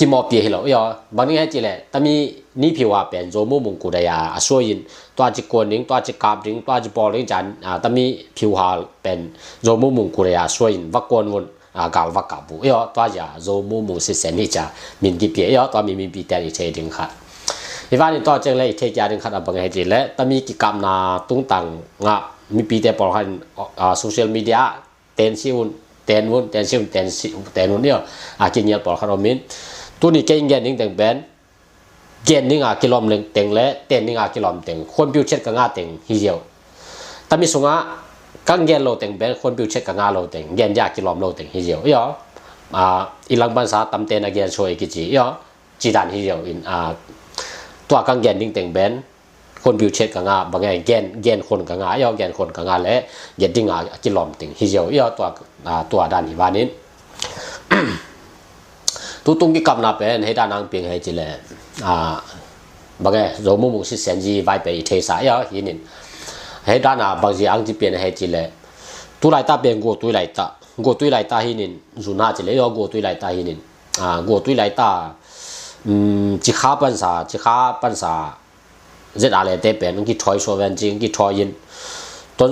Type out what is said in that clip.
กิมอปีเหรอยอบางนี้ให้จิแหละแต่มีนี่ผิวว่าเป็นโจมูมุงกูได้สวยยินตัวจิกวนนิงตัวจิกาบนิงตัวจิบอลนิงจันแต่มีผิวว่าเป็นโจมูมุงกูได้สวยยินวักกวนวนกาลวักกาบุตัวจะโจมูมุงสิเซนิจะมินกิเปียตัวมีปีแต่อีเทดิงค่ะอีวันนี้ตัวเจงเลยเทจาดิงค่ะบางให้จิแหละแต่มีกิกรรมนาตุ้งตังงะมีปีแต่ปอลหันโซเชียลมีเดียเต็นซิวนเต็นวนเต็นซิวนเต็นวนเนี่ยกินเยอะปอลคารมินตัวนี้เก่งแก่นิ่งแต่งแบนเก่งนิ่งกิโลมเล็งแต่งและเต้นนิ่งกิโลมแต่งคนพิวเช็ดกังอาแต่งฮิเดียวแต่มีสงะกังเก่งโลแต่งแบนคนพิวเช็ดกังอาโลแต่งเก่งยากกิโลมโลแต่งฮิเดียวอีหลังบันซาตำเต้นเก่งช่วยกิจิจีดันฮิเดียวตัวกังเก่งนิ่งแต่งแบนคนพิวเช็ดกังอาบางไงเก่งคนกังอาเก่งคนกังอาและเก่งดิ่งกิโลมแต่งฮิเดียวตัวด้านอีวานินตุตุงกิกำนับเป็นให้ด้านนางเพียงให้จิเลบางแง่โจมุมุสิเซนจีไว้ไปเทสายยินินให้ด้านบางทีอังจีเปลี่ยนให้จิเลตุไลตาเป็นกูตุไลตาหินินจุน่าจิเลกูตุไลตาหินินกูตุไลตาจิขาปันซาเจ็ดอะไรเตเป็นกิถอยโซเวนจิงกิถอยยินต้น